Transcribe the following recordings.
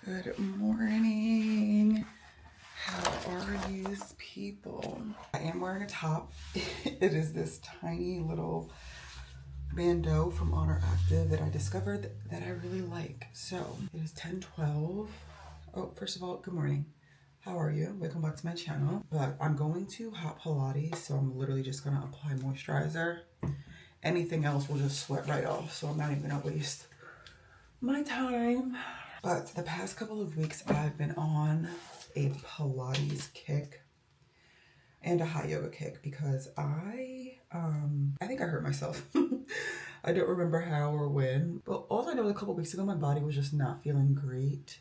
Good morning. How are you people? I am wearing a top. It is this tiny little bandeau from Honor Active that I discovered that I really like. So it is 10:12. Oh, first of all, good morning. How are you? Welcome back to my channel. But I'm going to hot Pilates, so I'm literally just gonna apply moisturizer. Anything else will just sweat right off, so I'm not even gonna waste my time. But the past couple of weeks, I've been on a Pilates kick and a hot yoga kick because I think I hurt myself. I don't remember how or when, but all I know is a couple weeks ago, my body was just not feeling great.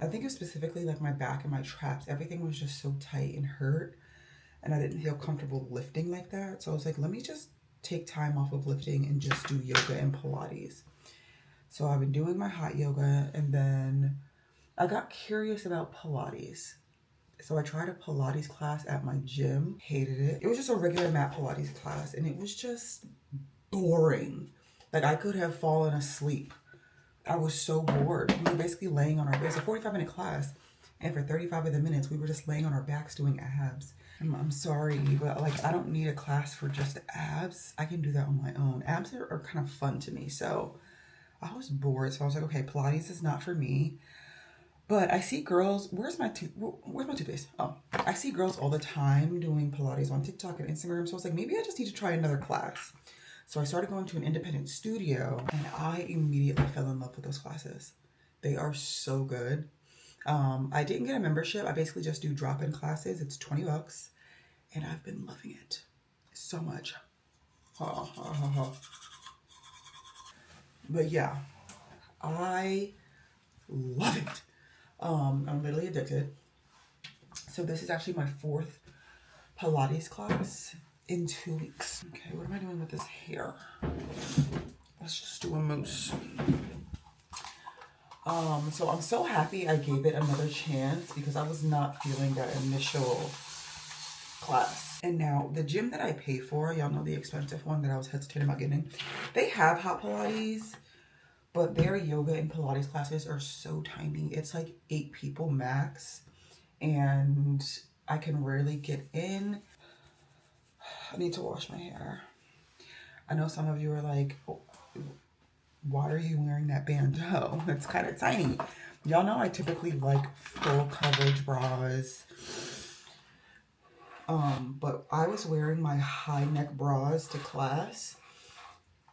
I think it was specifically like my back and my traps. Everything was just so tight and hurt, and I didn't feel comfortable lifting like that. So I was like, let me just take time off of lifting and just do yoga and Pilates. So I've been doing my hot yoga, and then I got curious about Pilates. So I tried a Pilates class at my gym, hated it. It was just a regular mat Pilates class, and it was just boring. Like, I could have fallen asleep. I was so bored. We were basically laying on our backs. It was a 45-minute class, and for 35 of the minutes, we were just laying on our backs doing abs. I'm sorry, but like, I don't need a class for just abs. I can do that on my own. Abs are kind of fun to me, so I was bored, so I was like, okay, Pilates is not for me. But I see girls, where's my toothpaste? Oh, I see girls all the time doing Pilates on TikTok and Instagram, so I was like, maybe I just need to try another class. So I started going to an independent studio, and I immediately fell in love with those classes. They are so good. I didn't get a membership. I basically just do drop-in classes. It's $20, and I've been loving it so much. But yeah, I love it. I'm literally addicted. So this is actually my 4th Pilates class in 2 weeks. Okay, what am I doing with this hair? Let's just do a mousse. So I'm so happy I gave it another chance because I was not feeling that initial class. And now the gym that I pay for, y'all know the expensive one that I was hesitating about getting, they have hot Pilates, but their yoga and Pilates classes are so tiny. It's like 8 people max, and I can rarely get in. I need to wash my hair. I know some of you are like, oh, why are you wearing that bandeau? It's kind of tiny. Y'all know I typically like full coverage bras. But I was wearing my high neck bras to class,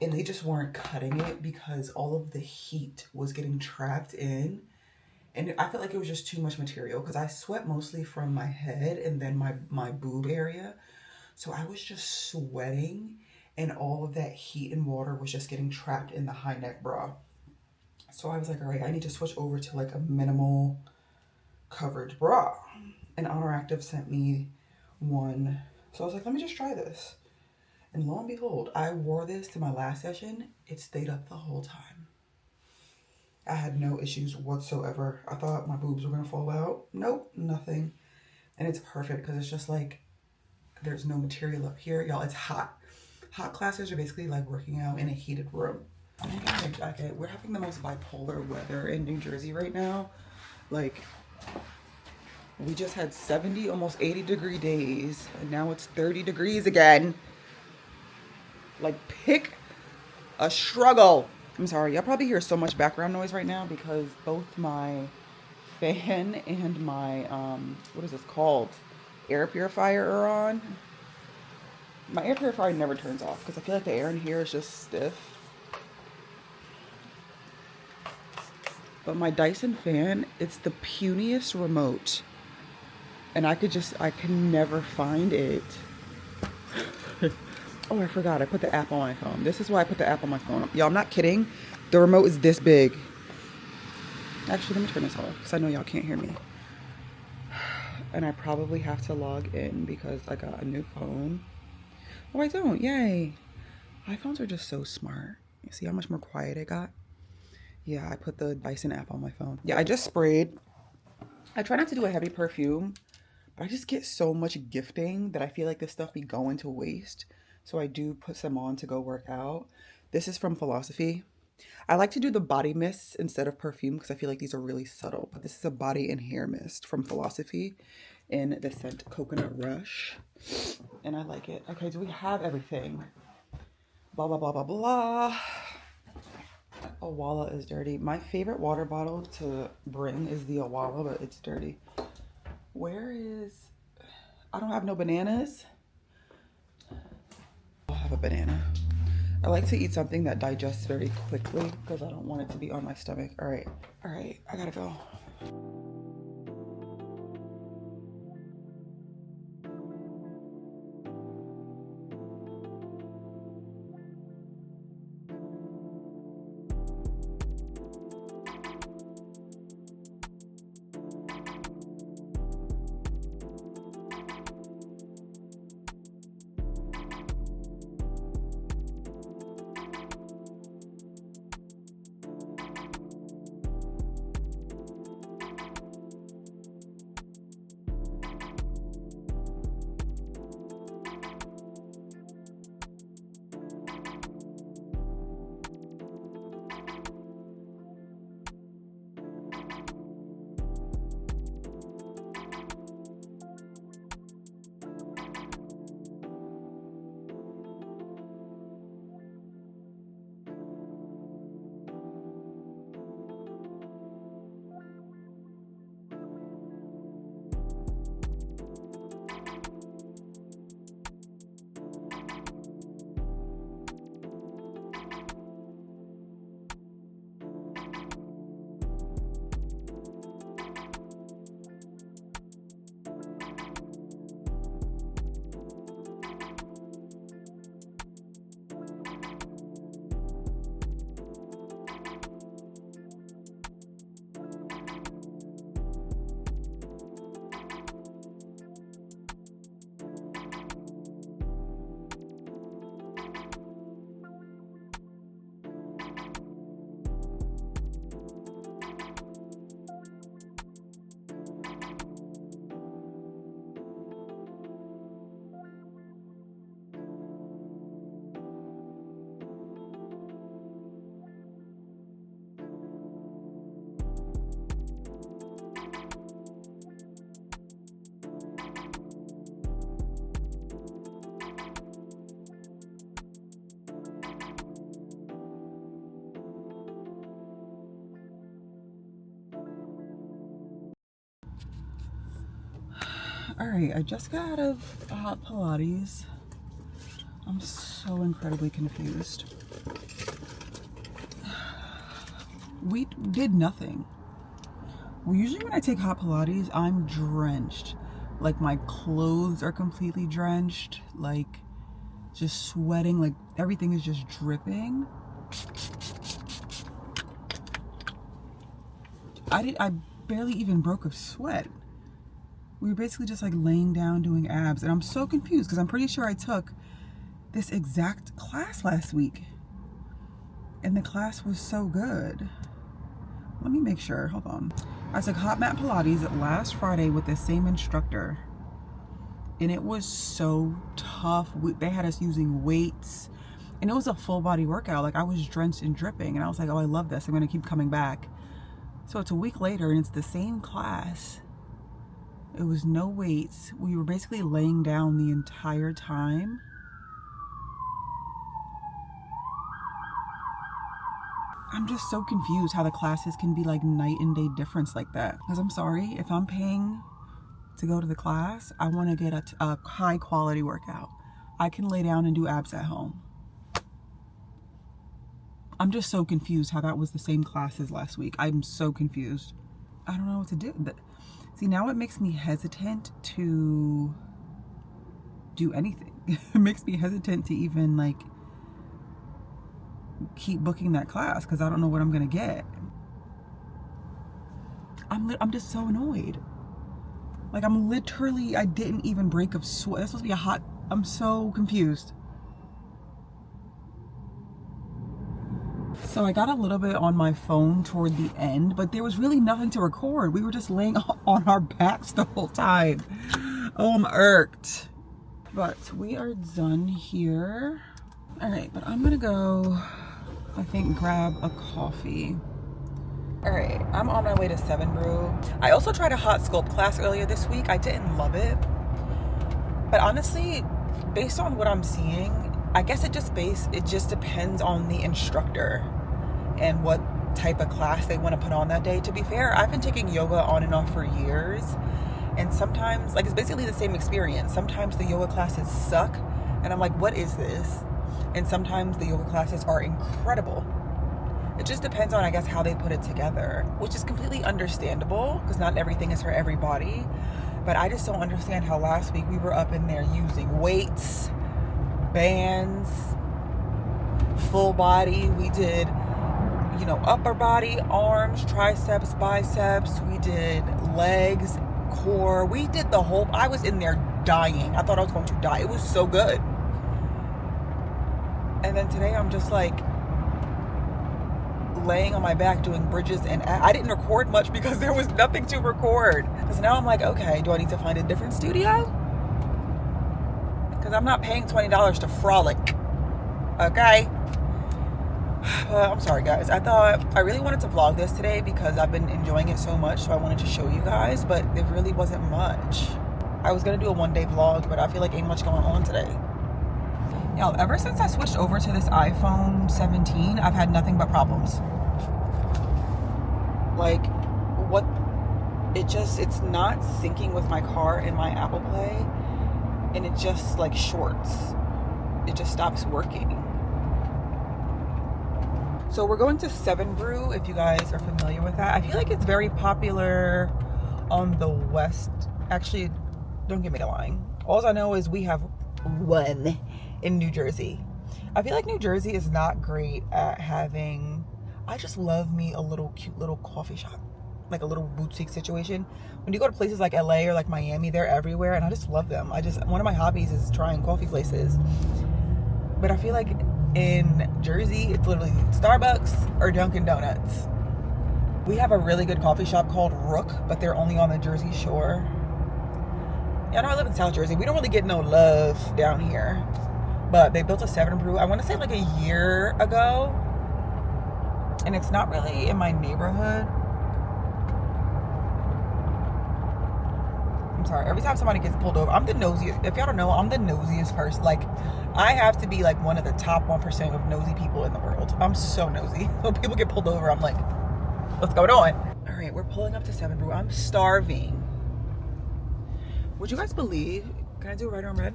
and they just weren't cutting it because all of the heat was getting trapped in. And I felt like it was just too much material because I sweat mostly from my head and then my boob area. So I was just sweating, and all of that heat and water was just getting trapped in the high neck bra. So I was like, all right, I need to switch over to like a minimal coverage bra. And Honor Active sent me one. So I was like, let me just try this. And lo and behold, I wore this to my last session. It stayed up the whole time. I had no issues whatsoever. I thought my boobs were gonna fall out. Nope, nothing. And it's perfect because it's just like, there's no material up here. Y'all, it's hot. Hot classes are basically like working out in a heated room. I'm gonna get my jacket. We're having the most bipolar weather in New Jersey right now. Like, we just had 70, almost 80-degree days, and now it's 30 degrees again. Like, pick a struggle. I'm sorry, y'all probably hear so much background noise right now because both my fan and my, what is this called? Air purifier are on. My air purifier never turns off because I feel like the air in here is just stiff. But my Dyson fan, it's the puniest remote. And I can never find it. Oh, I forgot. I put the app on my phone. This is why I put the app on my phone. Y'all, I'm not kidding. The remote is this big. Actually, let me turn this off because I know y'all can't hear me. And I probably have to log in because I got a new phone. Oh, I don't. Yay. iPhones are just so smart. You see how much more quiet it got? Yeah, I put the Dyson app on my phone. Yeah, I just sprayed. I try not to do a heavy perfume, but I just get so much gifting that I feel like this stuff be going to waste. So I do put some on to go work out. This is from Philosophy. I like to do the body mists instead of perfume because I feel like these are really subtle. But this is a body and hair mist from Philosophy in the scent Coconut Rush. And I like it. Okay, do we have everything? Blah, blah, blah, blah, blah. Awala is dirty. My favorite water bottle to bring is the Awala, but it's dirty. Where is... I don't have no bananas. I'll have a banana. I like to eat something that digests very quickly because I don't want it to be on my stomach. All right, I gotta go. All right, I just got out of hot Pilates. I'm so incredibly confused. We did nothing. Well, usually when I take hot Pilates, I'm drenched. Like my clothes are completely drenched, like just sweating, like everything is just dripping. I barely even broke a sweat. We were basically just like laying down doing abs, and I'm so confused because I'm pretty sure I took this exact class last week and the class was so good. Let me make sure, hold on. I took hot mat Pilates last Friday with the same instructor and it was so tough. They had us using weights and it was a full body workout. Like I was drenched and dripping and I was like, oh, I love this. I'm gonna keep coming back. So it's a week later and it's the same class. It was no weights. We were basically laying down the entire time. I'm just so confused how the classes can be like night and day difference like that. Because I'm sorry, if I'm paying to go to the class, I want to get a high quality workout. I can lay down and do abs at home. I'm just so confused how that was the same class as last week. I'm so confused. I don't know what to do. See, now it makes me hesitant to do anything. It makes me hesitant to even like keep booking that class because I don't know what I'm gonna get. I'm just so annoyed. Like I'm literally, I didn't even break a sweat. That's supposed to be a hot, I'm so confused. So I got a little bit on my phone toward the end, but there was really nothing to record. We were just laying on our backs the whole time. Oh, I'm irked. But we are done here. All right, but I'm gonna go I think grab a coffee. All right, I'm on my way to 7 Brew. I also tried a hot sculpt class earlier this week. I didn't love it. But honestly, based on what I'm seeing, I guess it just depends on the instructor and what type of class they want to put on that day. To be fair, I've been taking yoga on and off for years, and sometimes, like, it's basically the same experience. Sometimes the yoga classes suck, and I'm like, what is this? And sometimes the yoga classes are incredible. It just depends on, I guess, how they put it together, which is completely understandable because not everything is for everybody. But I just don't understand how last week we were up in there using weights, bands, full body. We did, you know, upper body, arms, triceps, biceps. We did legs, core. We did the whole, I was in there dying. I thought I was going to die. It was so good. And then today I'm just like laying on my back doing bridges, and I didn't record much because there was nothing to record. So now I'm like, okay, do I need to find a different studio? Because I'm not paying $20 to frolic. Okay? I'm sorry guys. I really wanted to vlog this today because I've been enjoying it so much, so I wanted to show you guys, but it really wasn't much. I was gonna do a one-day vlog, but I feel like ain't much going on today. Yo, ever since I switched over to this iPhone 17, I've had nothing but problems. Like, it's not syncing with my car and my Apple Play, and it just like shorts. It just stops working. So we're going to 7 Brew, if you guys are familiar with that. I feel like it's very popular on the west. Actually, don't get me to lying. All I know is we have one in New Jersey. I feel like New Jersey is not great at having, I just love me a little cute little coffee shop, like a little boutique situation. When you go to places like LA or like Miami, they're everywhere, and I just love them. One of my hobbies is trying coffee places. But I feel like in Jersey, it's literally Starbucks or Dunkin' Donuts. We have a really good coffee shop called Rook, but they're only on the Jersey Shore. Yeah, I know I live in South Jersey. We don't really get no love down here. But they built a 7 Brew, I want to say like a year ago. And it's not really in my neighborhood. I'm sorry, every time somebody gets pulled over, I'm the nosiest. If y'all don't know, I'm the nosiest person. Like, I have to be like one of the top 1% of nosy people in the world. I'm so nosy. When people get pulled over, I'm like, what's going on? All right, we're pulling up to 7 Brew. I'm starving. Would you guys believe, can I do it right on red?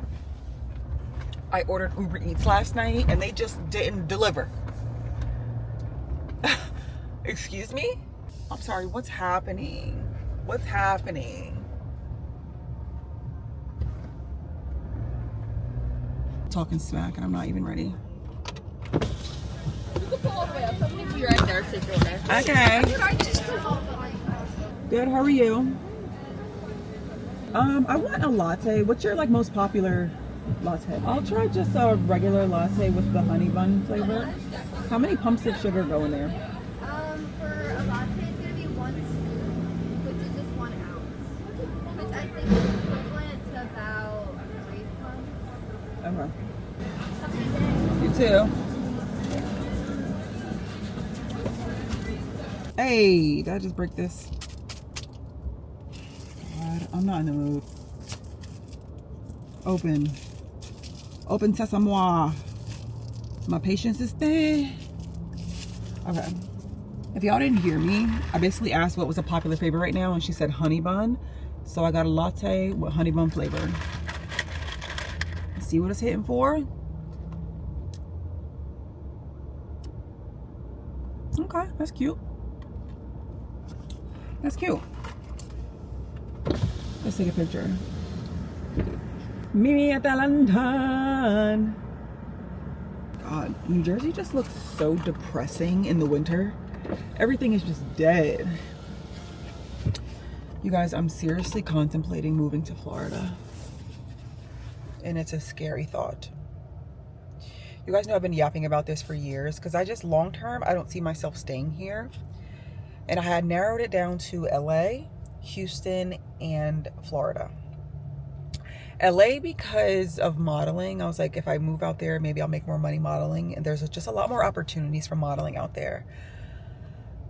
I ordered Uber Eats last night and they just didn't deliver. Excuse me? I'm sorry, what's happening? What's happening? Talking smack and I'm not even ready. You can pull all the way up. Somebody be right there. Take your order. Okay. Good, how are you? I want a latte. What's your like most popular latte? I'll try just a regular latte with the honey bun flavor. How many pumps of sugar go in there? For a latte, it's gonna be 1 scoop, which is just 1 ounce, which I think is equivalent to about 3 pumps. Okay. You too. Hey, did I just break this? God, I'm not in the mood. Open sesame. My patience is there. Okay. If y'all didn't hear me, I basically asked what was a popular flavor right now, and she said honey bun. So I got a latte with honey bun flavor. Let's see what it's hitting for. Okay, that's cute. That's cute. Let's take a picture. Mimi at the London. God, New Jersey just looks so depressing in the winter. Everything is just dead. You guys, I'm seriously contemplating moving to Florida. And it's a scary thought. You guys know I've been yapping about this for years because I just long term, I don't see myself staying here. And I had narrowed it down to LA, Houston, and Florida. LA because of modeling. I was like, if I move out there, maybe I'll make more money modeling, and there's just a lot more opportunities for modeling out there.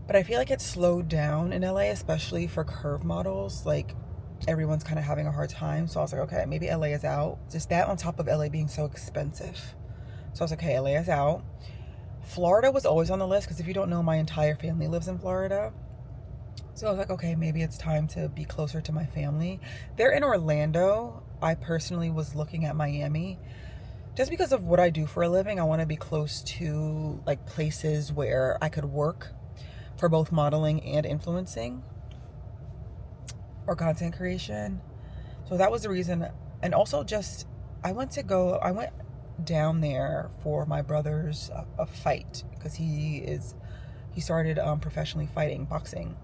But I feel like it's slowed down in LA, especially for curve models. Like, everyone's kind of having a hard time. So I was like, okay, maybe LA is out. Just that on top of LA being so expensive. So I was like, okay, LA is out. Florida was always on the list because if you don't know, my entire family lives in Florida. So I was like, okay, maybe it's time to be closer to my family. They're in Orlando. I personally was looking at Miami. Just because of what I do for a living, I want to be close to like places where I could work for both modeling and influencing or content creation. So that was the reason. And also just, I went down there for my brother's a fight because he started professionally fighting boxing.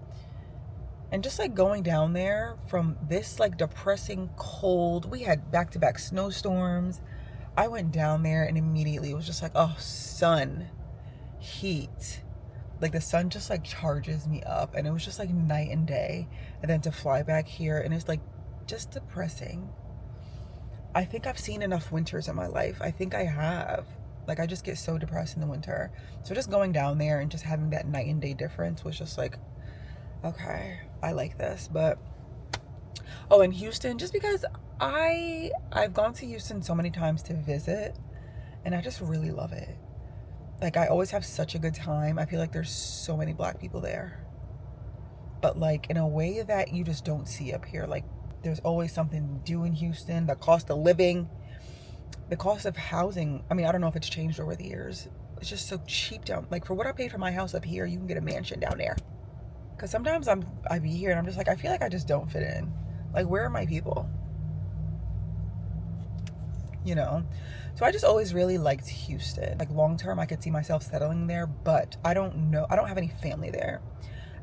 And just like going down there from this like depressing cold, we had back-to-back snowstorms. I went down there and immediately it was just like, oh, sun, heat. Like the sun just like charges me up, and it was just like night and day. And then to fly back here, and it's like just depressing. I think I've seen enough winters in my life. I think I have. Like I just get so depressed in the winter. So just going down there and just having that night and day difference was just like, okay, I like this. But oh, in Houston, just because I've gone to Houston so many times to visit, and I just really love it. Like I always have such a good time. I feel like there's so many Black people there, but like in a way that you just don't see up here. Like there's always something to do in Houston. The cost of living, the cost of housing, I mean, I don't know if it's changed over the years. It's just so cheap down. Like for what I paid for my house up here, you can get a mansion down there. Because sometimes I be here and I'm just like, I feel like I just don't fit in. Like, where are my people? You know? So I just always really liked Houston. Like long term, I could see myself settling there, but I don't know. I don't have any family there.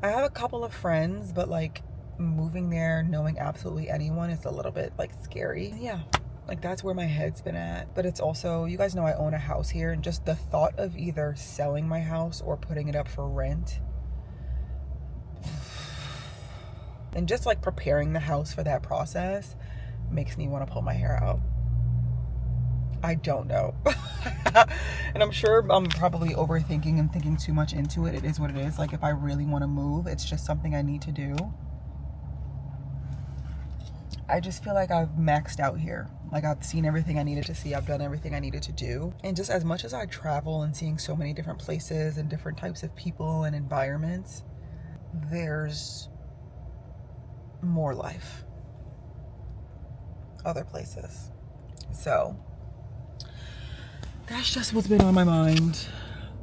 I have a couple of friends, but like moving there, knowing absolutely anyone is a little bit like scary. Yeah. Like that's where my head's been at. But it's also, you guys know I own a house here, and just the thought of either selling my house or putting it up for rent, and just like preparing the house for that process makes me want to pull my hair out. I don't know. And I'm sure I'm probably overthinking and thinking too much into it. It is what it is. Like if I really want to move, it's just something I need to do. I just feel like I've maxed out here. Like I've seen everything I needed to see. I've done everything I needed to do. And just as much as I travel and seeing so many different places and different types of people and environments, there's more life other places. So that's just what's been on my mind.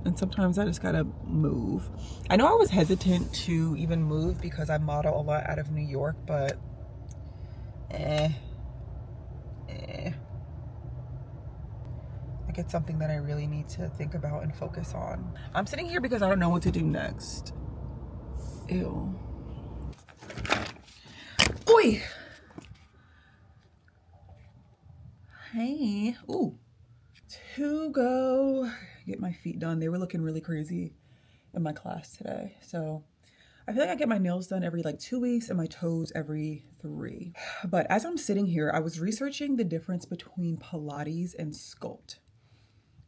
And sometimes I just gotta move. I know I was hesitant to even move because I model a lot out of New York, but like it's something that I really need to think about and focus on. I'm sitting here because I don't know what to do next. Ew. Oi! Hey. Ooh. To go get my feet done. They were looking really crazy in my class today. So I feel like I get my nails done every like 2 weeks and my toes every 3. But as I'm sitting here, I was researching the difference between Pilates and sculpt.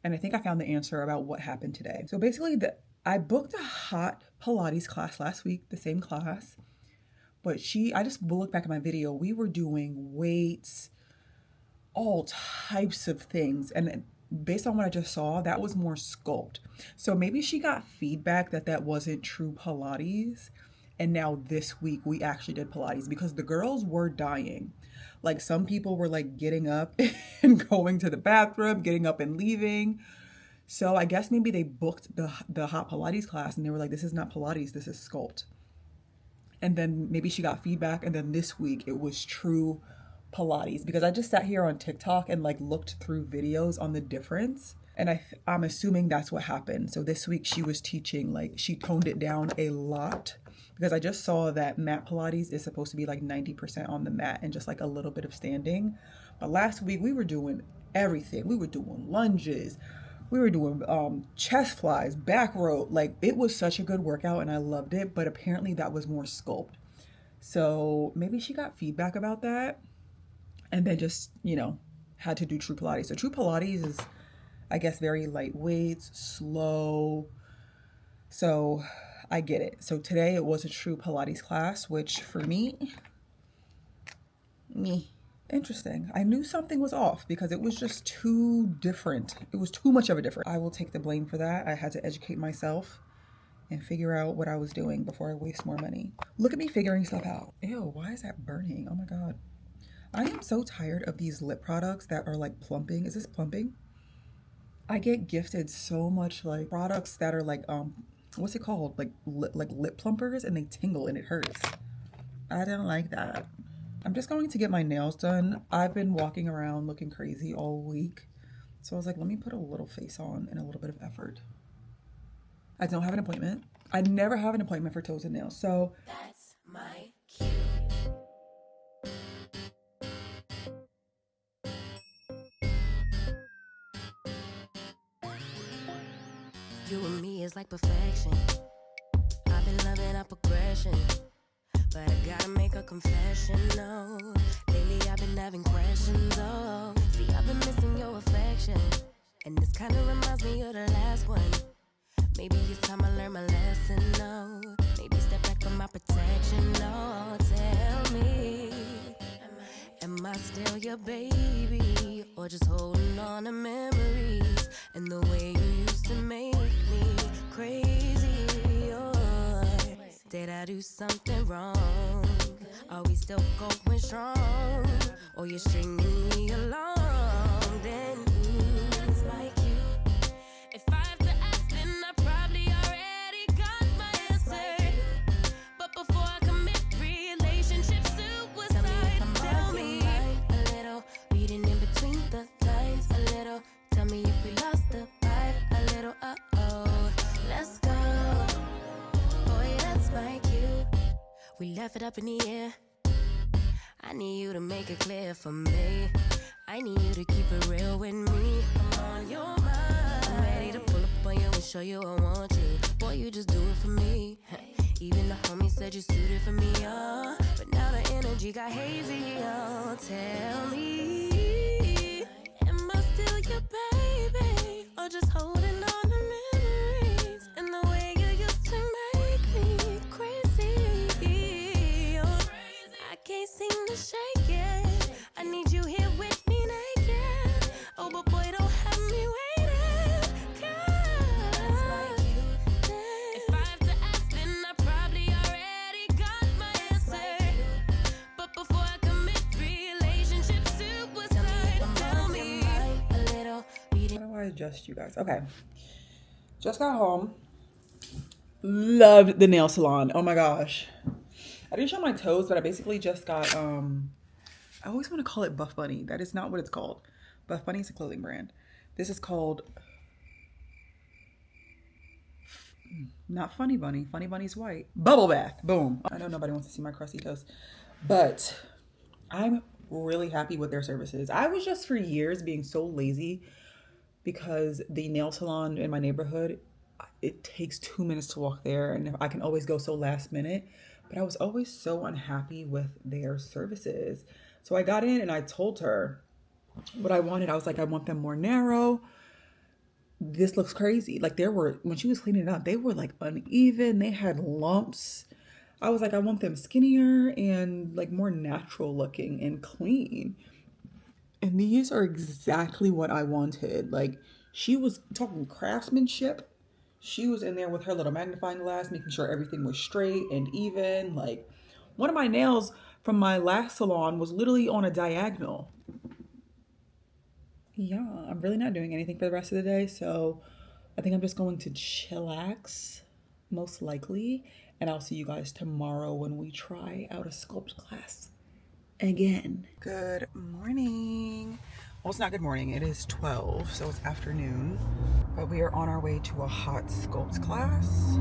And I think I found the answer about what happened today. So basically I booked a hot Pilates class last week, the same class. But I just look back at my video, we were doing weights, all types of things. And based on what I just saw, that was more sculpt. So maybe she got feedback that wasn't true Pilates. And now this week we actually did Pilates because the girls were dying. Like some people were like getting up and going to the bathroom, getting up and leaving. So I guess maybe they booked the hot Pilates class and they were like, this is not Pilates, this is sculpt. And then maybe she got feedback, and then this week it was true Pilates, because I just sat here on TikTok and like looked through videos on the difference, and I'm assuming that's what happened. So this week she was teaching, like she toned it down a lot, because I just saw that mat Pilates is supposed to be like 90% on the mat and just like a little bit of standing. But last week we were doing everything. We were doing lunges, we were doing chest flies, back row. Like it was such a good workout and I loved it, but apparently that was more sculpt. So maybe she got feedback about that. and then just, you know, had to do true Pilates. So true Pilates is, I guess, very lightweight, slow. So I get it. So today it was a true Pilates class, which for me, interesting. I knew something was off because it was just too different. It was too much of a difference. I will take the blame for that. I had to educate myself and figure out what I was doing before I waste more money. Look at me figuring stuff out. Ew, why is that burning? Oh my God. I am so tired of these lip products that are like plumping. Is this plumping? I get gifted so much like products that are like, what's it called? Like lip plumpers, and they tingle and it hurts. I don't like that. I'm just going to get my nails done. I've been walking around looking crazy all week. So I was like, let me put a little face on and a little bit of effort. I don't have an appointment. I never have an appointment for toes and nails. So that's my cue. You and me is like perfection. I've been loving our progression, but I gotta make a confession, no. Lately I've been having questions, oh. See, I've been missing your affection, and this kinda reminds me of the last one. Maybe it's time I learn my lesson, no. Maybe step back from my protection, no. Tell me, am I still your baby, or just holding on to memories and the way you used to make me crazy, or did I do something wrong? Are we still going strong, or you're stringing me along? Then that's my cue. If I have to ask, then I probably already got my answer. But before I commit, relationship suicide. Tell me a little, reading in between the lines a little. Tell me if we lost the vibe a little. Uh-oh, let's go. Boy, that's my cue. We left it up in the air. I need you to make it clear for me. I need you to keep it real with me. I'm on your mind. I'm ready to pull up on you and show you I want you. Boy, you just do it for me. Even the homie said you suited for me, oh. But now the energy got hazy, oh. Tell me, am I still your baby, or just holding on to memories and the way you used to make me crazy, oh. I can't seem to shake it. I need you here with me naked. Oh, but boy, don't have me waiting. That's my cue. If I have to ask, then I probably already got my answer. But before I commit, relationship suicide. Tell me a little. how do I adjust you guys? Okay. Just got home. Loved the nail salon. Oh my gosh. I didn't show my toes, but I basically just got, I always want to call it Buff Bunny. That is not what it's called. Buff Bunny is a clothing brand. This is called, not Funny Bunny. Funny Bunny's white. Bubble Bath. Boom. I know nobody wants to see my crusty toes, but I'm really happy with their services. I was just for years being so lazy because the nail salon in my neighborhood, it takes 2 minutes to walk there, and I can always go so last minute. But I was always so unhappy with their services. So I got in and I told her what I wanted. I was like, I want them more narrow. This looks crazy. Like when she was cleaning it up, they were like uneven. They had lumps. I was like, I want them skinnier and like more natural looking and clean. And these are exactly what I wanted. Like, she was talking craftsmanship. She was in there with her little magnifying glass, making sure everything was straight and even. Like, one of my nails from my last salon was literally on a diagonal. Yeah, I'm really not doing anything for the rest of the day. So I think I'm just going to chillax, most likely. And I'll see you guys tomorrow when we try out a sculpt class again. Good morning. Well, it's not good morning. It is 12, so it's afternoon. But we are on our way to a hot sculpt class.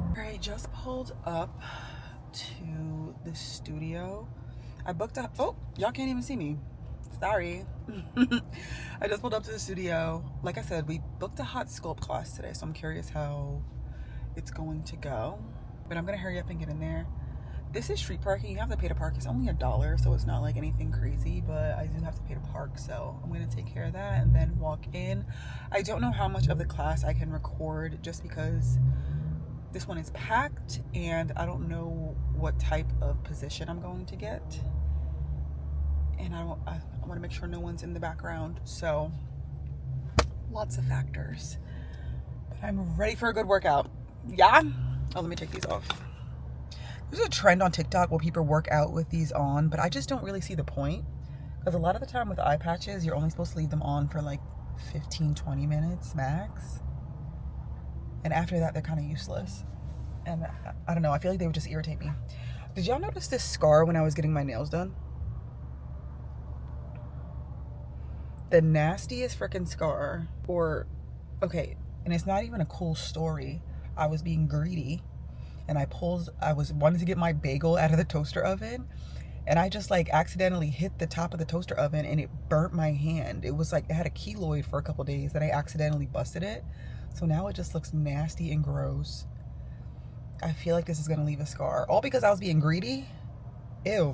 All right, just pulled up to the studio. I booked a, oh, y'all can't even see me. Sorry. I just pulled up to the studio. Like I said, we booked a hot sculpt class today, so I'm curious how it's going to go. But I'm gonna hurry up and get in there. This is street parking. You have to pay to park. It's only $1, so it's not like anything crazy, but I do have to pay to park, so I'm gonna take care of that and then walk in. I don't know how much of the class I can record just because this one is packed and I don't know what type of position I'm going to get. And I want to make sure no one's in the background, so lots of factors. But I'm ready for a good workout. Yeah? Oh, let me take these off. There's a trend on TikTok where people work out with these on, but I just don't really see the point. Because a lot of the time with eye patches, you're only supposed to leave them on for like 15-20 minutes max. And after that, they're kind of useless. And I don't know, I feel like they would just irritate me. Did y'all notice this scar when I was getting my nails done? The nastiest freaking scar. Or, okay, and it's not even a cool story. I was being greedy and I wanted to get my bagel out of the toaster oven, and I just like accidentally hit the top of the toaster oven and it burnt my hand. It was like, it had a keloid for a couple days, then I accidentally busted it. So now it just looks nasty and gross. I feel like this is gonna leave a scar. All because I was being greedy? Ew.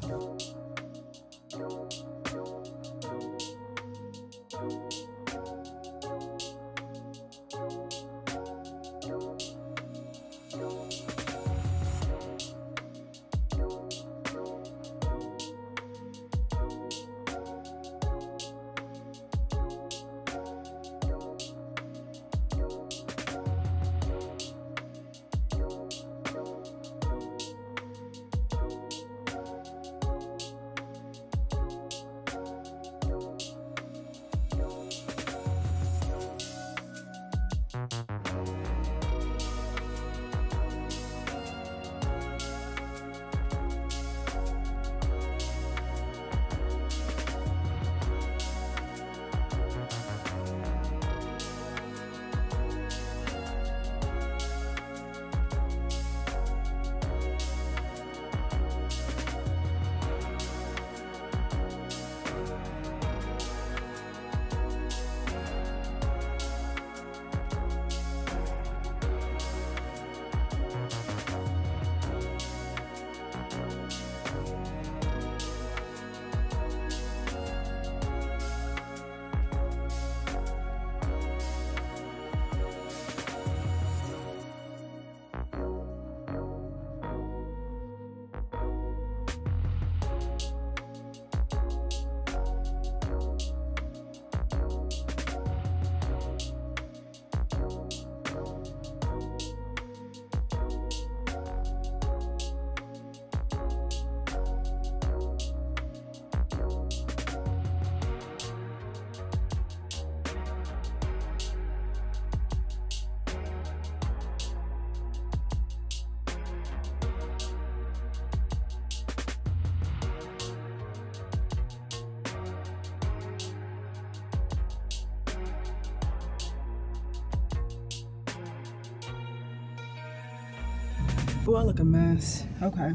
Oh, I look a mess. Okay.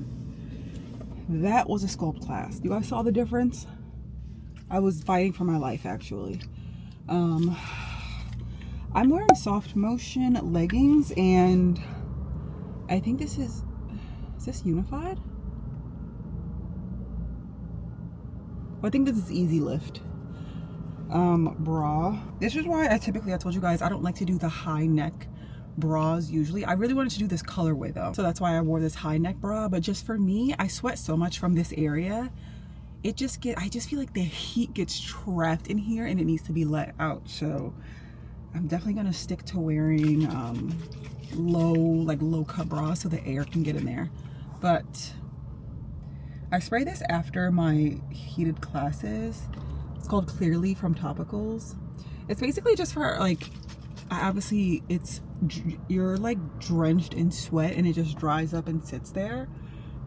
That was a sculpt class. You guys saw the difference? I was fighting for my life, actually. I'm wearing soft motion leggings, and I think this is this unified? I think this is easy lift. Bra. This is why I told you guys I don't like to do the high neck bras usually. I really wanted to do this colorway though, so that's why I wore this high neck bra. But just for me, I sweat so much from this area. I just feel like the heat gets trapped in here and it needs to be let out. So I'm definitely gonna stick to wearing low cut bras so the air can get in there. But I spray this after my heated classes. It's called Clearly from Topicals. It's basically just for like, obviously you're like drenched in sweat and it just dries up and sits there.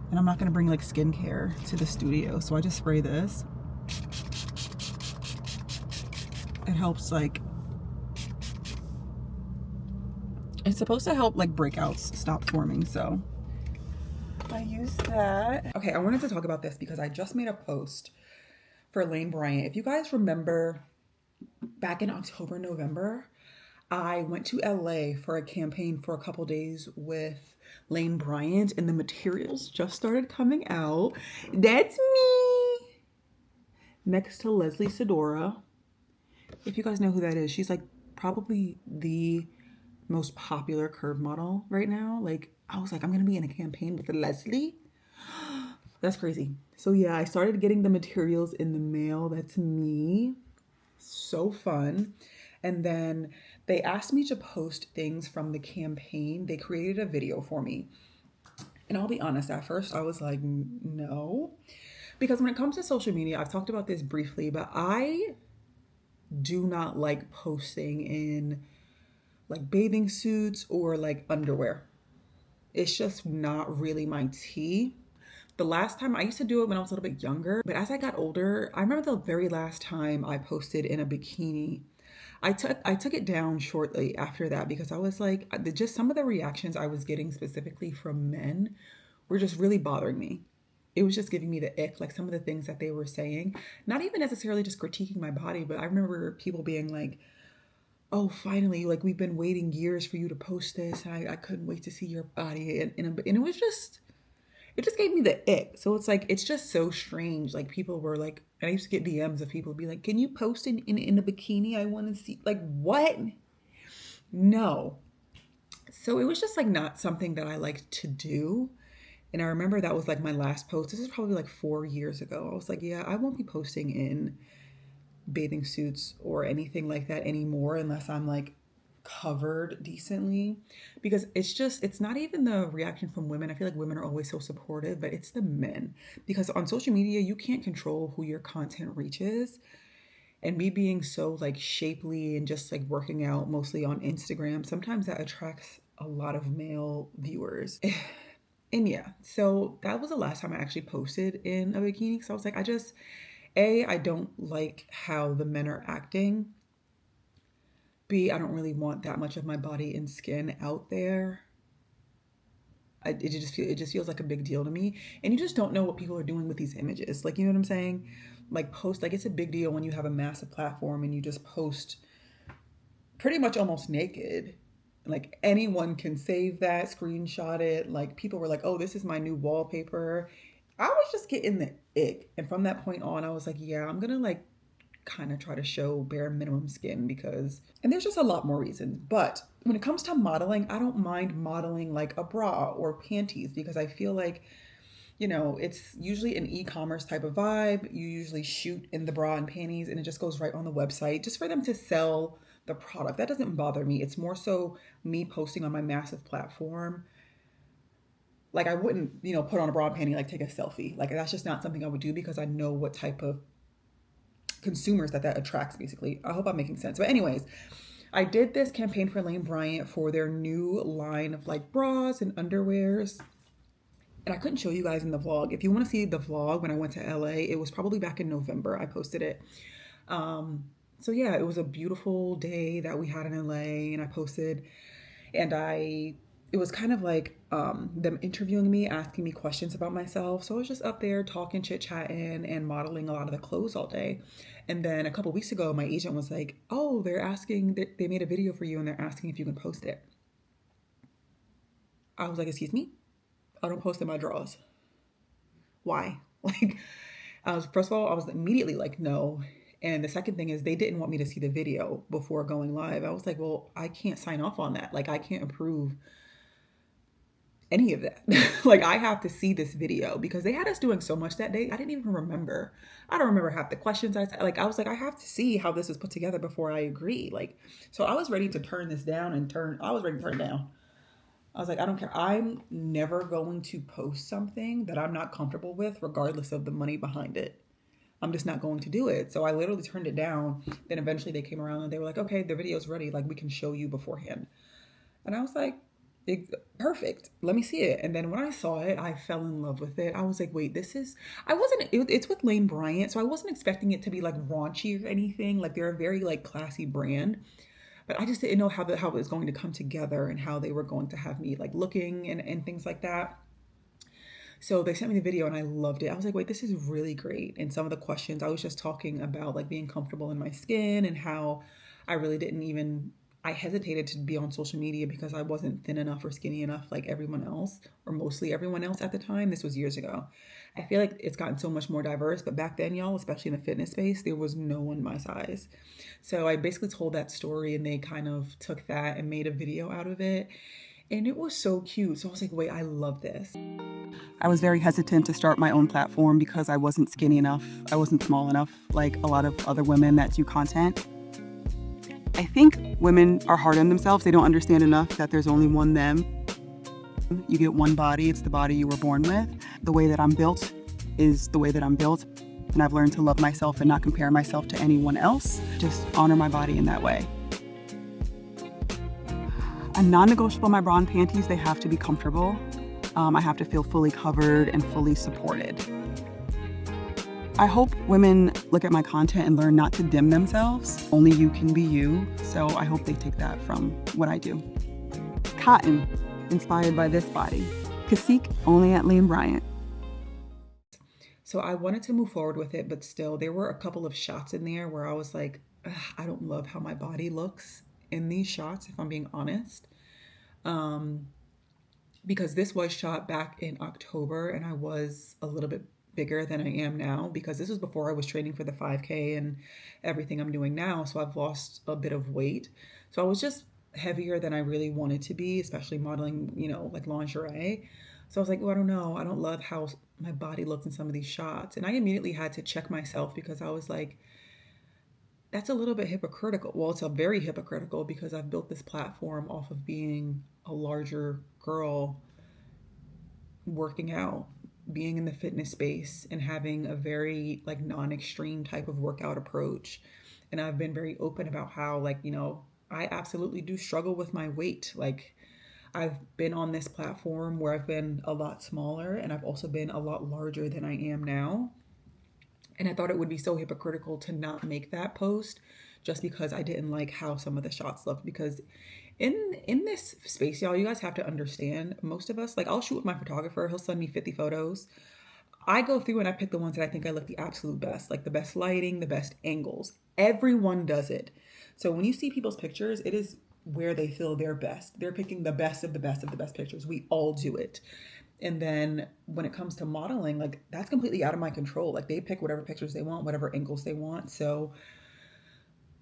And I'm not gonna bring like skincare to the studio, so I just spray this. It helps, like, it's supposed to help like breakouts stop forming, so I use that. Okay, I wanted to talk about this because I just made a post for Lane Bryant. If you guys remember, back in October, November, I went to LA for a campaign for a couple days with Lane Bryant, and the materials just started coming out. That's me. Next to Leslie Sedora. If you guys know who that is, she's like probably the most popular curve model right now. Like, I was like, I'm gonna be in a campaign with Leslie. That's crazy. So yeah, I started getting the materials in the mail. That's me. So fun. And then they asked me to post things from the campaign. They created a video for me. And I'll be honest, at first I was like, no. Because when it comes to social media, I've talked about this briefly, but I do not like posting in like bathing suits or like underwear. It's just not really my tea. The last time I used to do it when I was a little bit younger, but as I got older, I remember the very last time I posted in a bikini. I took it down shortly after that because I was like, just some of the reactions I was getting specifically from men were just really bothering me. It was just giving me the ick, like some of the things that they were saying, not even necessarily just critiquing my body, but I remember people being like, oh, finally, like we've been waiting years for you to post this. And I couldn't wait to see your body. And it was just, it just gave me the ick. So it's like, it's just so strange. Like people were like, and I used to get DMs of people be like, can you post in a bikini? I want to see, like, what? No. So it was just like not something that I liked to do. And I remember that was like my last post. This is probably like 4 years ago. I was like, yeah, I won't be posting in bathing suits or anything like that anymore unless I'm like covered decently, because it's not even the reaction from women. I feel like women are always so supportive, but it's the men, because on social media you can't control who your content reaches. And me being so like shapely and just like working out mostly on Instagram, sometimes that attracts a lot of male viewers. And yeah, so that was the last time I actually posted in a bikini, because I was like, I don't like how the men are acting. B, I don't really want that much of my body and skin out there. It just feels like a big deal to me. And you just don't know what people are doing with these images. Like, you know what I'm saying? Like it's a big deal when you have a massive platform and you just post pretty much almost naked. Like anyone can save that, screenshot it. Like people were like, oh, this is my new wallpaper. I was just getting the ick. And from that point on, I was like, yeah, I'm gonna like kind of try to show bare minimum skin, because, and there's just a lot more reasons. But when it comes to modeling, I don't mind modeling like a bra or panties, because I feel like, you know, it's usually an e-commerce type of vibe. You usually shoot in the bra and panties and it just goes right on the website just for them to sell the product. That doesn't bother me. It's more so me posting on my massive platform. Like I wouldn't, you know, put on a bra and panty, like take a selfie. Like that's just not something I would do, because I know what type of consumers that attracts, basically. I hope I'm making sense. But anyways, I did this campaign for Lane Bryant for their new line of like bras and underwears. And I couldn't show you guys in the vlog. If you want to see the vlog when I went to LA, it was probably back in November. I posted it. So yeah, it was a beautiful day that we had in LA, and I posted, and it was kind of like them interviewing me, asking me questions about myself. So I was just up there talking, chit-chatting, and modeling a lot of the clothes all day. And then a couple weeks ago, my agent was like, oh, they made a video for you and they're asking if you can post it. I was like, excuse me? I don't post in my drawers. Why? Like, first of all, I was immediately like, no. And the second thing is they didn't want me to see the video before going live. I was like, well, I can't sign off on that. Like, I can't approve any of that. Like, I have to see this video, because they had us doing so much that day. I didn't even remember. I don't remember half the questions I said. Like, I was like, I have to see how this was put together before I agree. Like, so I was ready to turn this down I was ready to turn it down. I was like, I don't care. I'm never going to post something that I'm not comfortable with, regardless of the money behind it. I'm just not going to do it. So I literally turned it down. Then eventually they came around and they were like, okay, the video's ready. Like, we can show you beforehand. And I was like, perfect. Let me see it. And then when I saw it, I fell in love with it. I was like, wait, it's with Lane Bryant. So I wasn't expecting it to be like raunchy or anything. Like, they're a very like classy brand. But I just didn't know how it was going to come together and how they were going to have me like looking and things like that. So they sent me the video and I loved it. I was like, wait, this is really great. And some of the questions, I was just talking about like being comfortable in my skin and how I really didn't even I hesitated to be on social media because I wasn't thin enough or skinny enough like everyone else, or mostly everyone else at the time. This was years ago. I feel like it's gotten so much more diverse, but back then, y'all, especially in the fitness space, there was no one my size. So I basically told that story and they kind of took that and made a video out of it. And it was so cute. So I was like, wait, I love this. I was very hesitant to start my own platform because I wasn't skinny enough. I wasn't small enough like a lot of other women that do content. I think women are hard on themselves. They don't understand enough that there's only one them. You get one body. It's the body you were born with. The way that I'm built is the way that I'm built. And I've learned to love myself and not compare myself to anyone else. Just honor my body in that way. A non-negotiable, my bra and panties, they have to be comfortable. I have to feel fully covered and fully supported. I hope women look at my content and learn not to dim themselves. Only you can be you. So I hope they take that from what I do. Cotton, inspired by this body. Cacique, only at Liam Bryant. So I wanted to move forward with it, but still, there were a couple of shots in there where I was like, I don't love how my body looks in these shots, if I'm being honest. Because this was shot back in October and I was a little bit bigger than I am now, because this was before I was training for the 5K and everything I'm doing now. So I've lost a bit of weight. So I was just heavier than I really wanted to be, especially modeling, like lingerie. So I was like, oh, I don't know. I don't love how my body looks in some of these shots. And I immediately had to check myself because I was like, that's a little bit hypocritical. Well, it's a very hypocritical because I've built this platform off of being a larger girl, working out, being in the fitness space, and having a very non-extreme type of workout approach. And I've been very open about how I absolutely do struggle with my weight. I've been on this platform where I've been a lot smaller and I've also been a lot larger than I am now. And I thought it would be so hypocritical to not make that post just because I didn't like how some of the shots looked. Because in this space, y'all, you guys have to understand, most of us, I'll shoot with my photographer. He'll send me 50 photos. I go through and I pick the ones that I think I look the absolute best, the best lighting, the best angles. Everyone does it. So when you see people's pictures, it is where they feel their best. They're picking the best of the best of the best pictures. We all do it. And then when it comes to modeling, that's completely out of my control. They pick whatever pictures they want, whatever angles they want. So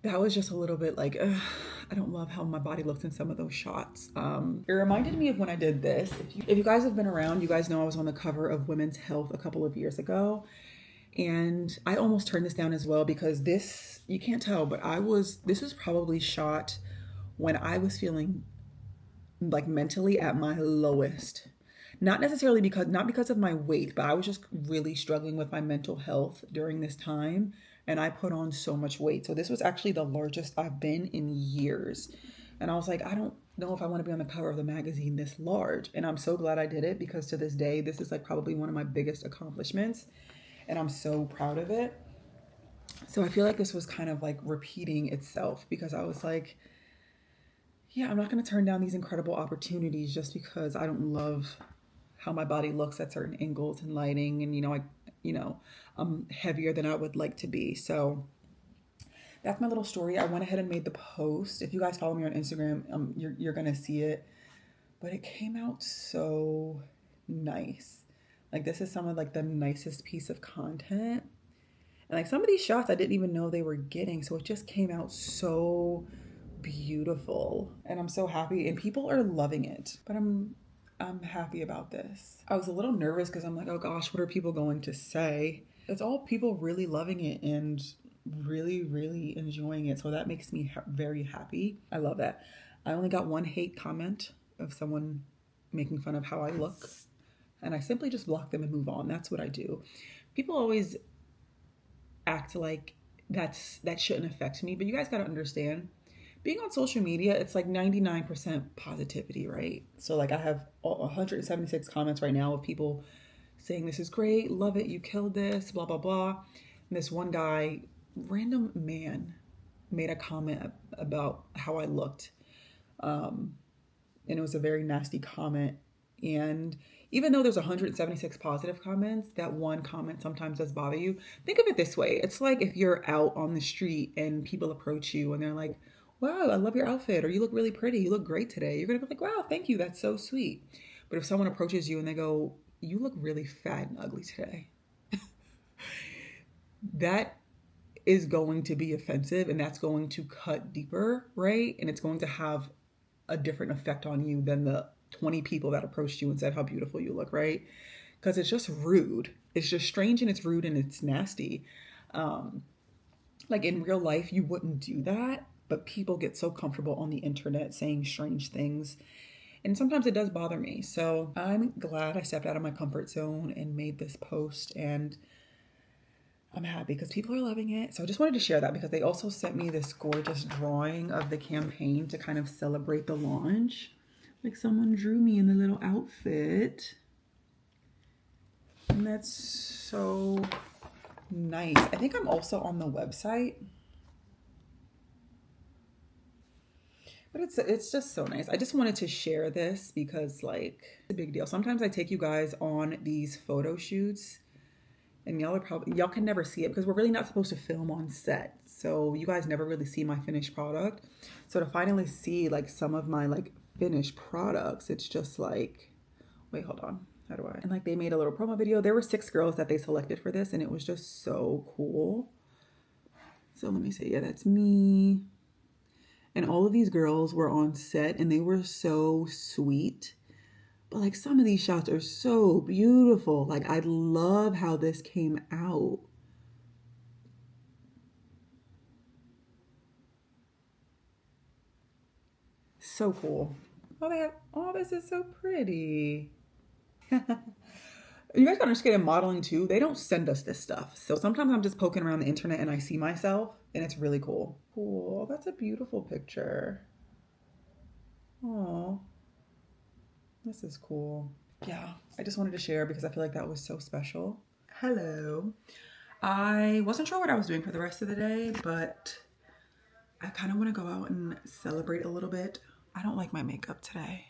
that was just a little bit I don't love how my body looks in some of those shots. It reminded me of when I did this. If you guys have been around, you guys know I was on the cover of Women's Health a couple of years ago. And I almost turned this down as well because this, you can't tell, but this was probably shot when I was feeling mentally at my lowest. Not necessarily not because of my weight, but I was just really struggling with my mental health during this time. And I put on so much weight. So this was actually the largest I've been in years. And I was like, I don't know if I want to be on the cover of the magazine this large. And I'm so glad I did it because to this day, this is probably one of my biggest accomplishments. And I'm so proud of it. So I feel like this was kind of repeating itself because I was like, yeah, I'm not going to turn down these incredible opportunities just because I don't love how my body looks at certain angles and lighting. And, I'm heavier than I would like to be. So that's my little story. I went ahead and made the post. If you guys follow me on Instagram, you're going to see it. But it came out so nice. This is some of the nicest piece of content. And some of these shots I didn't even know they were getting. So it just came out so beautiful. And I'm so happy. And people are loving it. But I'm happy about this. I was a little nervous because I'm like, oh gosh, what are people going to say? It's all people really loving it and really, really enjoying it. So that makes me very happy. I love that. I only got one hate comment of someone making fun of how I look. And I simply just block them and move on. That's what I do. People always act like that shouldn't affect me. But you guys got to understand, being on social media, it's 99% positivity, right? So I have 176 comments right now of people saying this is great, love it, you killed this, blah, blah, blah. And this one guy, random man, made a comment about how I looked. And it was a very nasty comment. And even though there's 176 positive comments, that one comment sometimes does bother you. Think of it this way. It's like if you're out on the street and people approach you and they're like, wow, I love your outfit, or you look really pretty, you look great today, you're gonna be like, wow, thank you, that's so sweet. But if someone approaches you and they go, you look really fat and ugly today, that is going to be offensive and that's going to cut deeper, right? And it's going to have a different effect on you than the 20 people that approached you and said how beautiful you look, right? Because it's just rude. It's just strange and it's rude and it's nasty. Like in real life, you wouldn't do that, but people get so comfortable on the internet saying strange things. And sometimes it does bother me. So I'm glad I stepped out of my comfort zone and made this post. And I'm happy because people are loving it. So I just wanted to share that because they also sent me this gorgeous drawing of the campaign to kind of celebrate the launch. Like someone drew me in the little outfit. And that's so nice. I think I'm also on the website. But it's just so nice. I just wanted to share this because like it's a big deal. Sometimes I take you guys on these photo shoots and y'all can never see it because we're really not supposed to film on set. So you guys never really see my finished product. So to finally see like some of my like finished products, it's just like, wait, hold on. How do I? And like they made a little promo video. There were 6 girls that they selected for this and it was just so cool. So let me see. Yeah, that's me. And all of these girls were on set and they were so sweet. But like some of these shots are so beautiful. Like I love how this came out. So cool. Oh, they have, oh, this is so pretty. You guys gotta understand in modeling too, they don't send us this stuff. So sometimes I'm just poking around the internet and I see myself and it's really cool. Cool, that's a beautiful picture. Oh, this is cool. Yeah, I just wanted to share because I feel like that was so special. Hello. I wasn't sure what I was doing for the rest of the day, but I kind of want to go out and celebrate a little bit. I don't like my makeup today.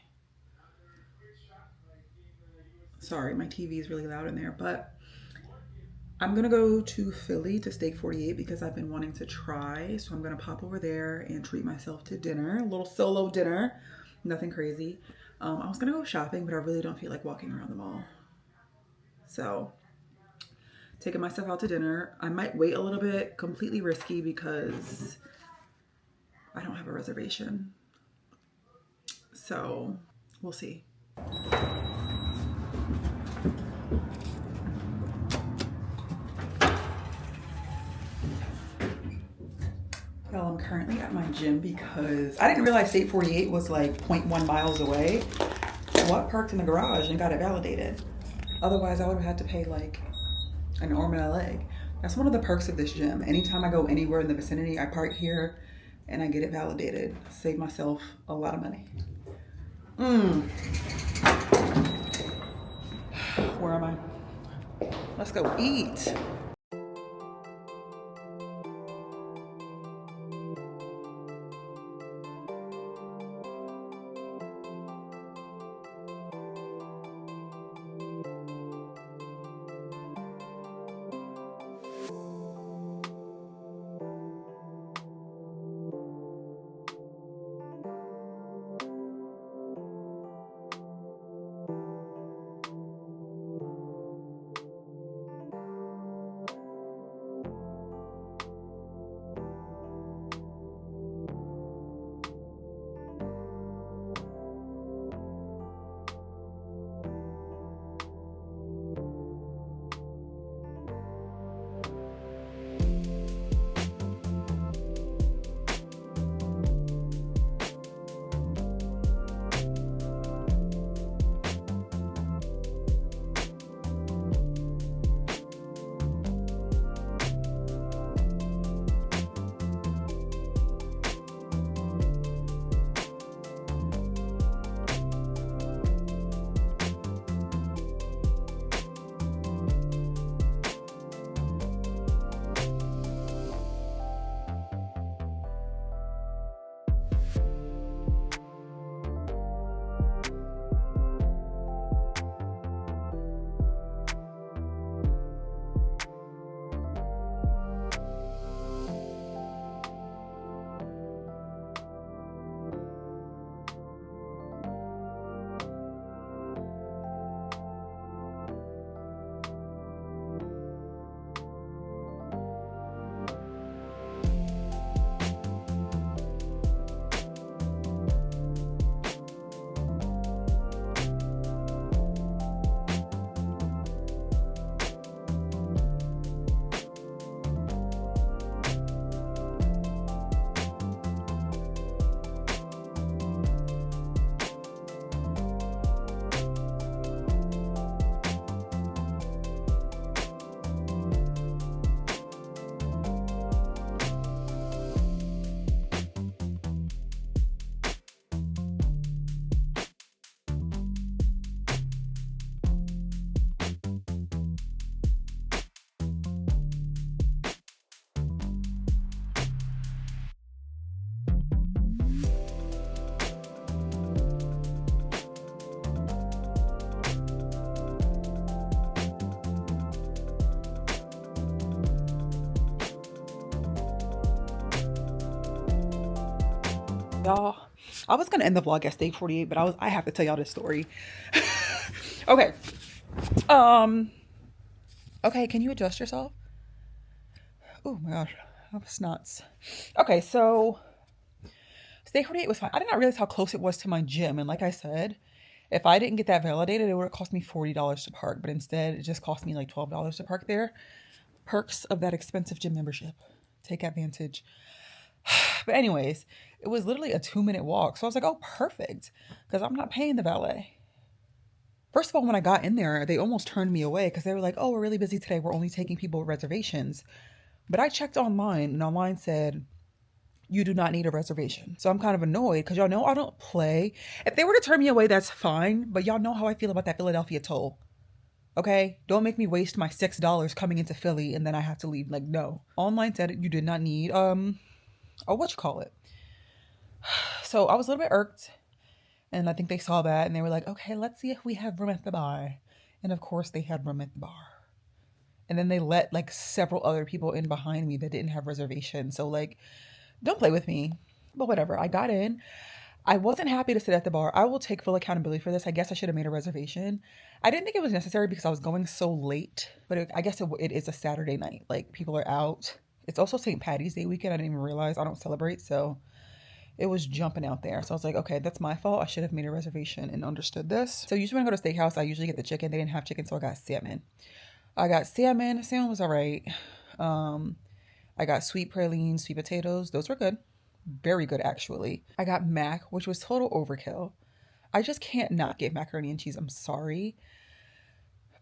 Sorry, my TV is really loud in there, but I'm gonna go to Philly to Steak48 because I've been wanting to try. So I'm gonna pop over there and treat myself to dinner, a little solo dinner, nothing crazy. I was gonna go shopping, but I really don't feel like walking around the mall. So taking myself out to dinner. I might wait a little bit, completely risky because I don't have a reservation. So we'll see. Y'all, I'm currently at my gym because I didn't realize Steak48 was like 0.1 miles away. So I parked in the garage and got it validated. Otherwise, I would have had to pay like an arm and a leg. That's one of the perks of this gym. Anytime I go anywhere in the vicinity, I park here and I get it validated. Save myself a lot of money. Where am I? Let's go eat. y'all, I was gonna end the vlog at Steak48, but I have to tell y'all this story. Okay. Okay, can you adjust yourself? Oh my gosh, that was nuts. Okay, so Steak48 was fine. I did not realize how close it was to my gym, and like I said, if I didn't get that validated, it would have cost me $40 to park, but instead it just cost me like $12 to park there. Perks of that expensive gym membership. Take advantage. But anyways, it was literally a 2-minute walk. So I was like, oh, perfect. Because I'm not paying the valet. First of all, when I got in there, they almost turned me away because they were like, oh, we're really busy today. We're only taking people with reservations. But I checked online and online said, you do not need a reservation. So I'm kind of annoyed because y'all know I don't play. If they were to turn me away, that's fine. But y'all know how I feel about that Philadelphia toll. Okay? Don't make me waste my $6 coming into Philly and then I have to leave. Like, no. Online said you did not need, whatchamacallit. So I was a little bit irked. And I think they saw that and they were like, okay, let's see if we have room at the bar. And of course they had room at the bar. And then they let like several other people in behind me that didn't have reservations. So like, don't play with me. But whatever. I got in. I wasn't happy to sit at the bar. I will take full accountability for this. I guess I should have made a reservation. I didn't think it was necessary because I was going so late. But I guess it is a Saturday night. Like people are out. It's also St. Patty's Day weekend. I didn't even realize I don't celebrate. So it was jumping out there. So I was like, okay, that's my fault. I should have made a reservation and understood this. So usually when I go to steakhouse, I usually get the chicken. They didn't have chicken, so I got salmon. Salmon was all right. I got sweet pralines, sweet potatoes. Those were good. Very good, actually. I got mac, which was total overkill. I just can't not get macaroni and cheese. I'm sorry.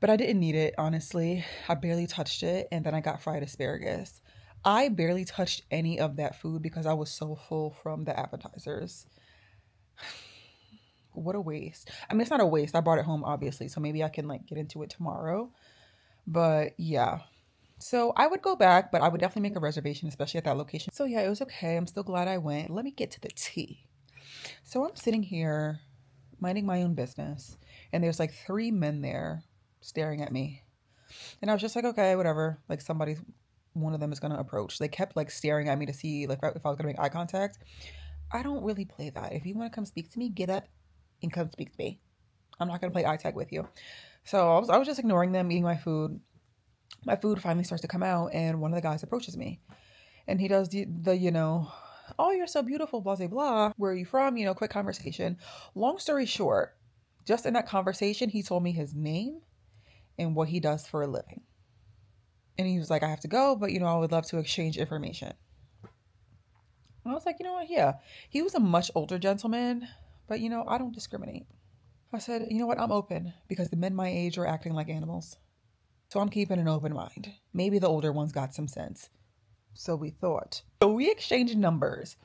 But I didn't need it, honestly. I barely touched it. And then I got fried asparagus. I barely touched any of that food because I was so full from the appetizers. What a waste. I mean, it's not a waste. I brought it home, obviously. So maybe I can like get into it tomorrow. But yeah. So I would go back, but I would definitely make a reservation, especially at that location. So yeah, it was okay. I'm still glad I went. Let me get to the tea. So I'm sitting here minding my own business. And there's like 3 men there staring at me. And I was just like, okay, whatever. Like one of them is going to approach. They kept like staring at me to see like if I was going to make eye contact. I don't really play that. If you want to come speak to me, get up and come speak to me. I'm not going to play eye tag with you. So I was just ignoring them, eating my food. My food finally starts to come out and one of the guys approaches me. And he does the oh, you're so beautiful, blah, blah, blah. Where are you from? Quick conversation. Long story short, just in that conversation, he told me his name and what he does for a living. And he was like, I have to go, but, I would love to exchange information. And I was like, you know what? Yeah. He was a much older gentleman, but, I don't discriminate. I said, you know what? I'm open because the men my age are acting like animals. So I'm keeping an open mind. Maybe the older ones got some sense. So we thought. So we exchanged numbers.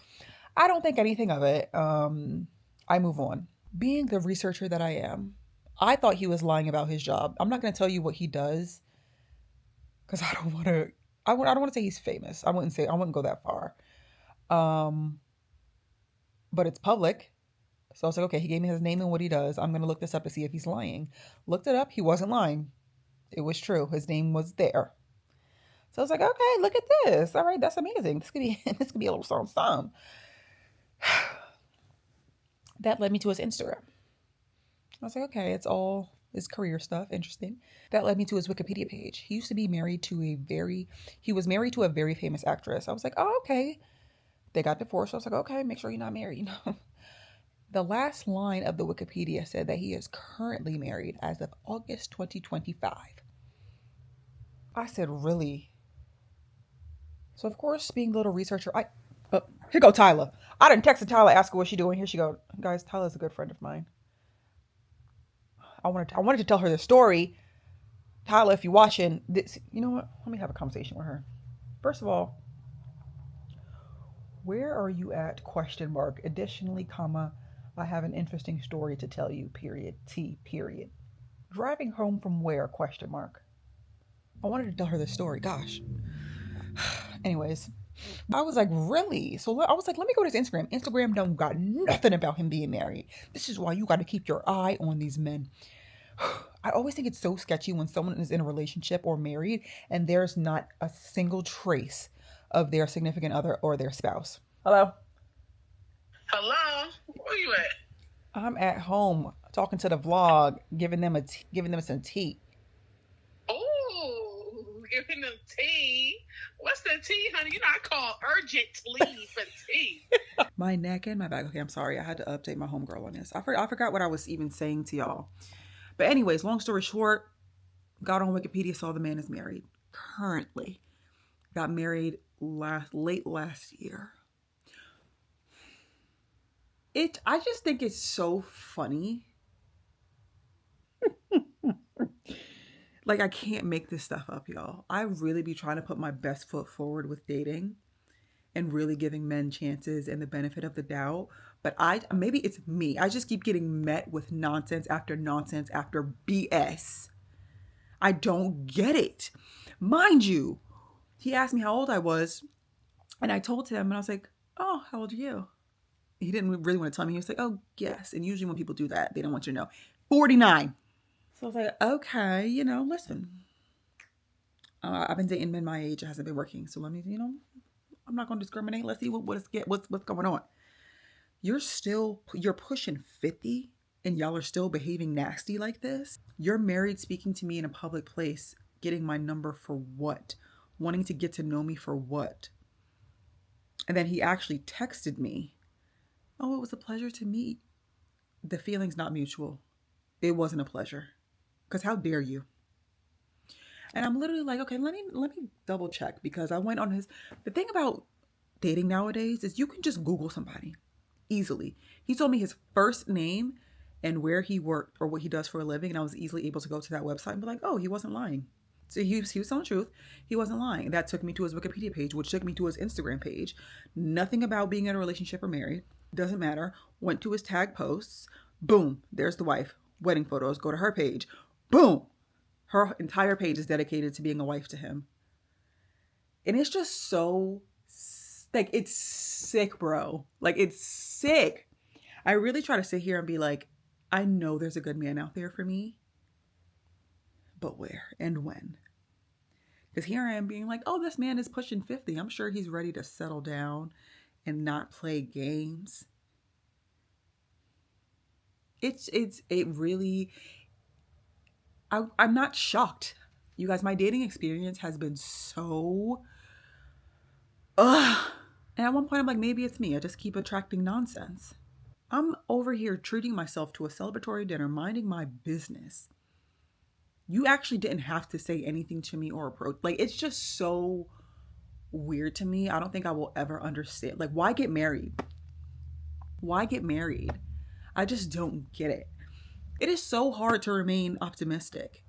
I don't think anything of it. I move on. Being the researcher that I am, I thought he was lying about his job. I'm not going to tell you what he does. Because I don't want to say he's famous. I wouldn't go that far. But it's public. So I was like, okay, he gave me his name and what he does. I'm going to look this up to see if he's lying. Looked it up. He wasn't lying. It was true. His name was there. So I was like, okay, look at this. All right, that's amazing. This could be a little something. That led me to his Instagram. I was like, okay, it's all his career stuff. Interesting. That led me to his Wikipedia page. He used to be married to a very famous actress. I was like, oh, okay. They got divorced. I was like, okay, make sure you're not married. The last line of the Wikipedia said that he is currently married as of August 2025. I said, really? So of course, being a little researcher, here go Tyler. I didn't text Tyler, ask her what she doing. Here she go. Guys, Tyler's a good friend of mine. I wanted to tell her the story. Tyler, if you're watching this, you know what? Let me have a conversation with her. First of all, where are you at? ? Additionally, I have an interesting story to tell you. T. Driving home from where? ? I wanted to tell her this story. Gosh. Anyways, I was like, really? So I was like, let me go to his Instagram. Instagram don't got nothing about him being married. This is why you got to keep your eye on these men. I always think it's so sketchy when someone is in a relationship or married and there's not a single trace of their significant other or their spouse. Hello? Hello? Where you at? I'm at home talking to the vlog, giving them some tea. Oh, giving them tea. What's the tea, honey? You know, I call urgently for tea. My neck and my back. Okay, I'm sorry. I had to update my homegirl on this. I forgot what I was even saying to y'all. But anyways, long story short, got on Wikipedia, saw the man is married. Currently. Got married late last year. I just think it's so funny. Like, I can't make this stuff up, y'all. I really be trying to put my best foot forward with dating and really giving men chances and the benefit of the doubt. But maybe it's me. I just keep getting met with nonsense after BS. I don't get it. Mind you, he asked me how old I was, and I told him, and I was like, oh, how old are you? He didn't really want to tell me. He was like, oh, yes. And usually when people do that, they don't want you to know. 49. So I was like, okay, listen. I've been dating men my age. It hasn't been working. So let me, I'm not going to discriminate. Let's see what's going on. You're pushing 50 and y'all are still behaving nasty like this. You're married, speaking to me in a public place, getting my number for what? Wanting to get to know me for what? And then he actually texted me, oh, it was a pleasure to meet. The feeling's not mutual. It wasn't a pleasure. Because how dare you? And I'm literally like, okay, let me double check, because I went on the thing about dating nowadays is you can just Google somebody easily. He told me his first name and where he worked or what he does for a living, and I was easily able to go to that website and be like, oh, he wasn't lying. So he was telling the truth. He wasn't lying. That took me to his Wikipedia page, which took me to his Instagram page. Nothing about being in a relationship or married. Doesn't matter. Went to his tag posts. Boom. There's the wife. Wedding photos. Go to her page. Boom. Her entire page is dedicated to being a wife to him. And it's just so, like, it's sick, bro. Like, it's sick. I really try to sit here and be like, I know there's a good man out there for me. But where and when? Because here I am being like, oh, this man is pushing 50. I'm sure he's ready to settle down and not play games. It really, I'm not shocked. You guys, my dating experience has been so, and at one point I'm like, maybe it's me. I just keep attracting nonsense. I'm over here treating myself to a celebratory dinner, minding my business. You actually didn't have to say anything to me or approach. Like, it's just so weird to me. I don't think I will ever understand. Like, why get married? Why get married? I just don't get it. It is so hard to remain optimistic.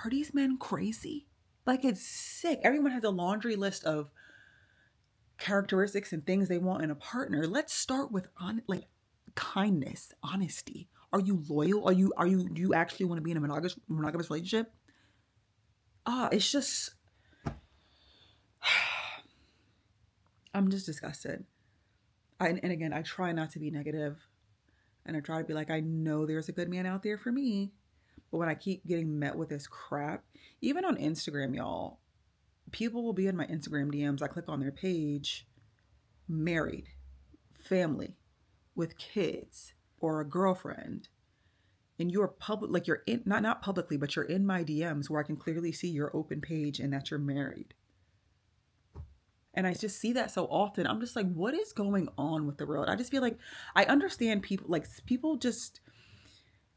Are these men crazy? Like, it's sick. Everyone has a laundry list of characteristics and things they want in a partner. Let's start with kindness, honesty. Are you loyal? Do you actually want to be in a monogamous relationship? It's just, I'm just disgusted. And again, I try not to be negative, and I try to be like, I know there's a good man out there for me. But when I keep getting met with this crap, even on Instagram, y'all, people will be in my Instagram DMs. I click on their page, married, family, with kids, or a girlfriend, and you're public, like you're in, not publicly, but you're in my DMs where I can clearly see your open page and that you're married. And I just see that so often. I'm just like, what is going on with the world? I just feel like I understand people just,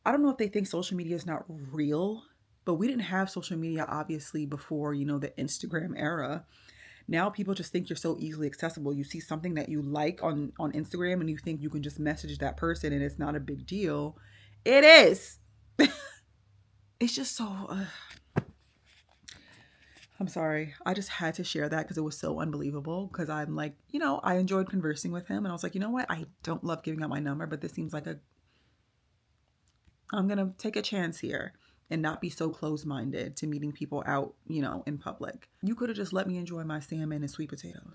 I don't know if they think social media is not real, but we didn't have social media obviously before, the Instagram era. Now people just think you're so easily accessible. You see something that you like on Instagram and you think you can just message that person and it's not a big deal. It is. It's just so, I'm sorry. I just had to share that because it was so unbelievable, because I'm like, I enjoyed conversing with him and I was like, you know what? I don't love giving out my number, but this seems like I'm going to take a chance here and not be so close-minded to meeting people out, in public. You could have just let me enjoy my salmon and sweet potatoes.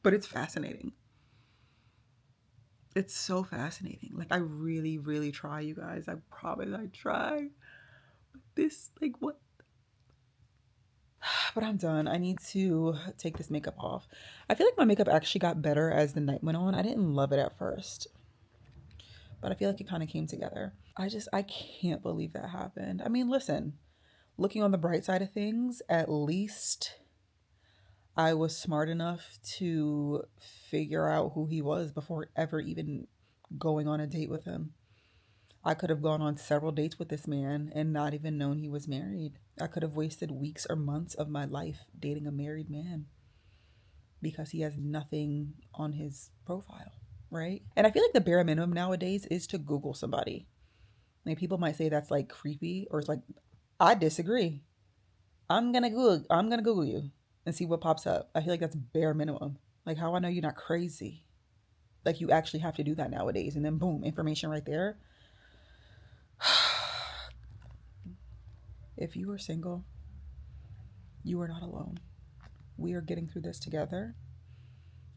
But it's fascinating. It's so fascinating. Like, I really, really try, you guys. I promise I try. But this, like, what? But I'm done. I need to take this makeup off. I feel like my makeup actually got better as the night went on. I didn't love it at first, but I feel like it kind of came together. I can't believe that happened. I mean, listen, looking on the bright side of things, at least I was smart enough to figure out who he was before ever even going on a date with him. I could have gone on several dates with this man and not even known he was married. I could have wasted weeks or months of my life dating a married man because he has nothing on his profile, right? And I feel like the bare minimum nowadays is to Google somebody. Like, people might say that's like creepy, or it's like, I disagree. I'm gonna Google you and see what pops up. I feel like that's bare minimum. Like, how I know you're not crazy? Like, you actually have to do that nowadays, and then boom, information right there. If you are single, you are not alone. We are getting through this together.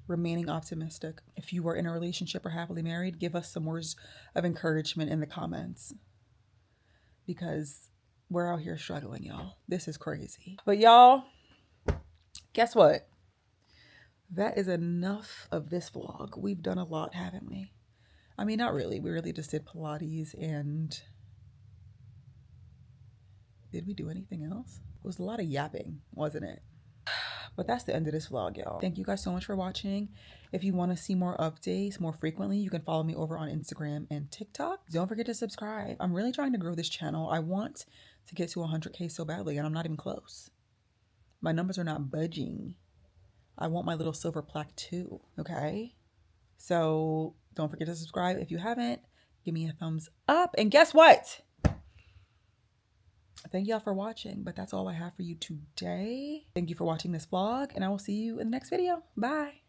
Remaining optimistic. If you are in a relationship or happily married, give us some words of encouragement in the comments, because we're out here struggling, y'all. This is crazy. But y'all, guess what? That is enough of this vlog. We've done a lot, haven't we? I mean, not really. We really just did Pilates, and did we do anything else? It was a lot of yapping, wasn't it? But that's the end of this vlog, y'all. Thank you guys so much for watching. If you want to see more updates more frequently, you can follow me over on Instagram and TikTok. Don't forget to subscribe. I'm really trying to grow this channel. I want to get to 100K so badly, and I'm not even close. My numbers are not budging. I want my little silver plaque too, okay? So don't forget to subscribe. If you haven't, give me a thumbs up. And guess what? Thank y'all for watching, but that's all I have for you today. Thank you for watching this vlog, and I will see you in the next video. Bye.